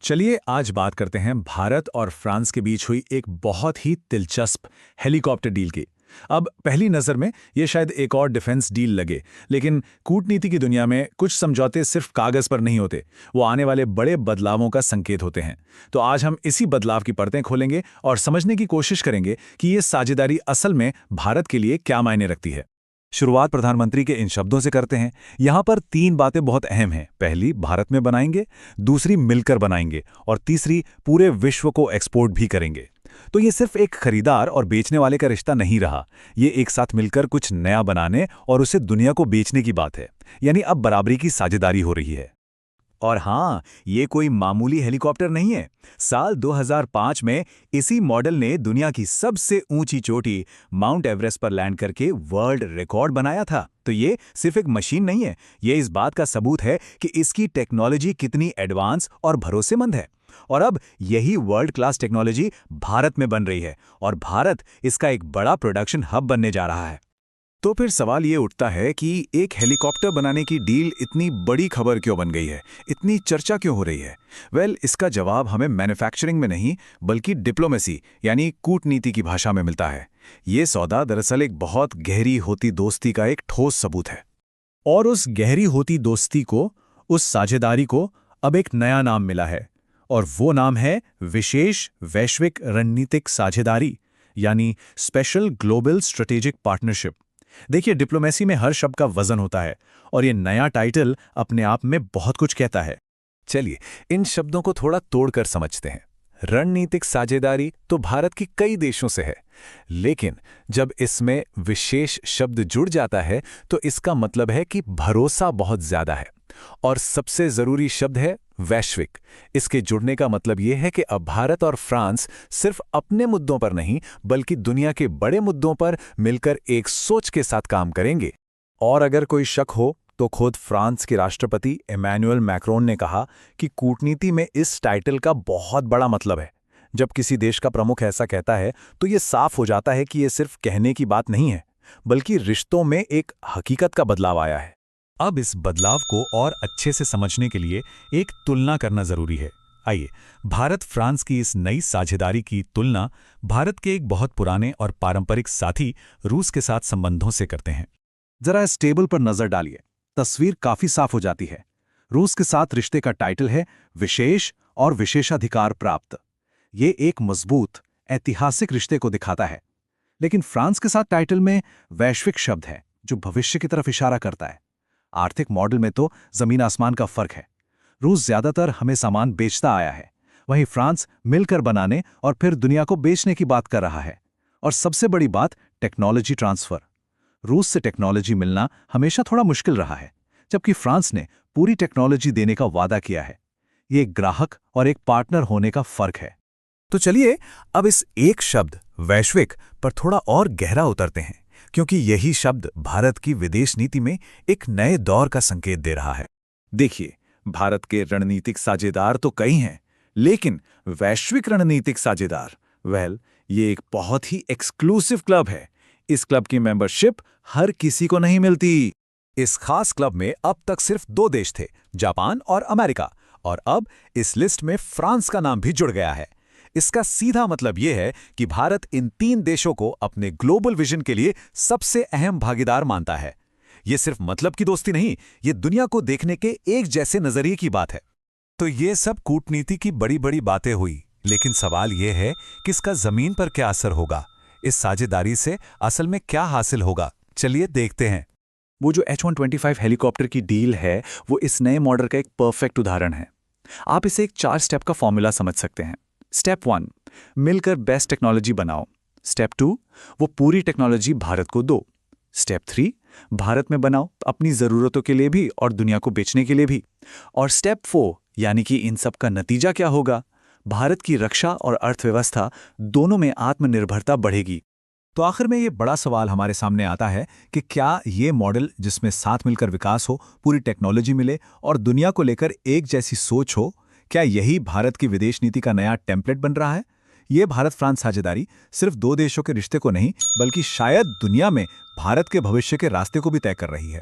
चलिए आज बात करते हैं भारत और फ्रांस के बीच हुई एक बहुत ही दिलचस्प हेलीकॉप्टर डील की। अब पहली नज़र में ये शायद एक और डिफेंस डील लगे, लेकिन कूटनीति की दुनिया में कुछ समझौते सिर्फ कागज़ पर नहीं होते, वो आने वाले बड़े बदलावों का संकेत होते हैं। तो आज हम इसी बदलाव की परतें खोलेंगे और समझने की कोशिश करेंगे कि ये साझेदारी असल में भारत के लिए क्या मायने रखती है। शुरुआत प्रधानमंत्री के इन शब्दों से करते हैं। यहाँ पर तीन बातें बहुत अहम हैं। पहली, भारत में बनाएंगे, दूसरी, मिलकर बनाएंगे, और तीसरी, पूरे विश्व को एक्सपोर्ट भी करेंगे। तो ये सिर्फ एक खरीदार और बेचने वाले का रिश्ता नहीं रहा, ये एक साथ मिलकर कुछ नया बनाने और उसे दुनिया को बेचने की बात है। यानी अब बराबरी की साझेदारी हो रही है। और हाँ, ये कोई मामूली हेलीकॉप्टर नहीं है। साल 2005 में इसी मॉडल ने दुनिया की सबसे ऊंची चोटी माउंट एवरेस्ट पर लैंड करके वर्ल्ड रिकॉर्ड बनाया था। तो ये सिर्फ एक मशीन नहीं है, ये इस बात का सबूत है कि इसकी टेक्नोलॉजी कितनी एडवांस और भरोसेमंद है। और अब यही वर्ल्ड क्लास टेक्नोलॉजी भारत में बन रही है, और भारत इसका एक बड़ा प्रोडक्शन हब बनने जा रहा है। तो फिर सवाल ये उठता है कि एक हेलीकॉप्टर बनाने की डील इतनी बड़ी खबर क्यों बन गई है, इतनी चर्चा क्यों हो रही है? इसका जवाब हमें मैन्युफैक्चरिंग में नहीं बल्कि डिप्लोमेसी यानी कूटनीति की भाषा में मिलता है। ये सौदा दरअसल एक बहुत गहरी होती दोस्ती का एक ठोस सबूत है। और उस गहरी होती दोस्ती को, उस साझेदारी को अब एक नया नाम मिला है, और वो नाम है विशेष वैश्विक रणनीतिक साझेदारी, यानी स्पेशल ग्लोबल स्ट्रेटेजिक पार्टनरशिप। देखिए, डिप्लोमेसी में हर शब्द का वजन होता है, और ये नया टाइटल अपने आप में बहुत कुछ कहता है। चलिए इन शब्दों को थोड़ा तोड़कर समझते हैं। रणनीतिक साझेदारी तो भारत की कई देशों से है, लेकिन जब इसमें विशेष शब्द जुड़ जाता है तो इसका मतलब है कि भरोसा बहुत ज्यादा है। और सबसे जरूरी शब्द है वैश्विक। इसके जुड़ने का मतलब यह है कि अब भारत और फ्रांस सिर्फ अपने मुद्दों पर नहीं बल्कि दुनिया के बड़े मुद्दों पर मिलकर एक सोच के साथ काम करेंगे। और अगर कोई शक हो तो खुद फ्रांस के राष्ट्रपति इमैनुअल मैक्रोन ने कहा कि कूटनीति में इस टाइटल का बहुत बड़ा मतलब है। जब किसी देश का प्रमुख ऐसा कहता है तो ये साफ हो जाता है कि ये सिर्फ कहने की बात नहीं है, बल्कि रिश्तों में एक हकीकत का बदलाव आया है। अब इस बदलाव को और अच्छे से समझने के लिए एक तुलना करना जरूरी है। आइए भारत फ्रांस की इस नई साझेदारी की तुलना भारत के एक बहुत पुराने और पारंपरिक साथी रूस के साथ संबंधों से करते हैं। जरा इस टेबल पर नजर डालिए, तस्वीर काफी साफ हो जाती है। रूस के साथ रिश्ते का टाइटल है विशेष और विशेषाधिकार प्राप्त। ये एक मजबूत ऐतिहासिक रिश्ते को दिखाता है। लेकिन फ्रांस के साथ टाइटल में वैश्विक शब्द है जो भविष्य की तरफ इशारा करता है। आर्थिक मॉडल में तो जमीन आसमान का फर्क है। रूस ज्यादातर हमें सामान बेचता आया है, वहीं फ्रांस मिलकर बनाने और फिर दुनिया को बेचने की बात कर रहा है। और सबसे बड़ी बात, टेक्नोलॉजी ट्रांसफर। रूस से टेक्नोलॉजी मिलना हमेशा थोड़ा मुश्किल रहा है, जबकि फ्रांस ने पूरी टेक्नोलॉजी देने का वादा किया है। ये एक ग्राहक और एक पार्टनर होने का फर्क है। तो चलिए अब इस एक शब्द वैश्विक पर थोड़ा और गहरा उतरते हैं, क्योंकि यही शब्द भारत की विदेश नीति में एक नए दौर का संकेत दे रहा है। देखिए, भारत के रणनीतिक साझेदार तो कई हैं, लेकिन वैश्विक रणनीतिक साझेदार, ये एक बहुत ही एक्सक्लूसिव क्लब है। इस क्लब की मेंबरशिप हर किसी को नहीं मिलती। इस खास क्लब में अब तक सिर्फ 2 देश थे, जापान और अमेरिका, और अब इस लिस्ट में फ्रांस का नाम भी जुड़ गया है। इसका सीधा मतलब यह है कि भारत इन 3 देशों को अपने ग्लोबल विजन के लिए सबसे अहम भागीदार मानता है। यह सिर्फ मतलब की दोस्ती नहीं, ये दुनिया को देखने के एक जैसे नजरिए की बात है। तो ये सब कूटनीति की बड़ी बड़ी बातें हुई, लेकिन सवाल यह है कि इसका जमीन पर क्या असर होगा, इस साझेदारी से असल में क्या हासिल होगा। चलिए देखते हैं। वो जो H-125 हेलीकॉप्टर की डील है, वो इस नए मॉडल का एक परफेक्ट उदाहरण है। आप इसे एक 4 स्टेप का फॉर्मूला समझ सकते हैं। स्टेप 1, मिलकर बेस्ट टेक्नोलॉजी बनाओ। स्टेप 2, वो पूरी टेक्नोलॉजी भारत को दो। स्टेप 3, भारत में बनाओ, अपनी ज़रूरतों के लिए भी और दुनिया को बेचने के लिए भी। और स्टेप 4, यानी कि इन सब का नतीजा क्या होगा? भारत की रक्षा और अर्थव्यवस्था दोनों में आत्मनिर्भरता बढ़ेगी। तो आखिर में ये बड़ा सवाल हमारे सामने आता है कि क्या ये मॉडल जिसमें साथ मिलकर विकास हो, पूरी टेक्नोलॉजी मिले और दुनिया को लेकर एक जैसी सोच हो, क्या यही भारत की विदेश नीति का नया टेम्पलेट बन रहा है? ये भारत फ्रांस साझेदारी सिर्फ 2 देशों के रिश्ते को नहीं बल्कि शायद दुनिया में भारत के भविष्य के रास्ते को भी तय कर रही है।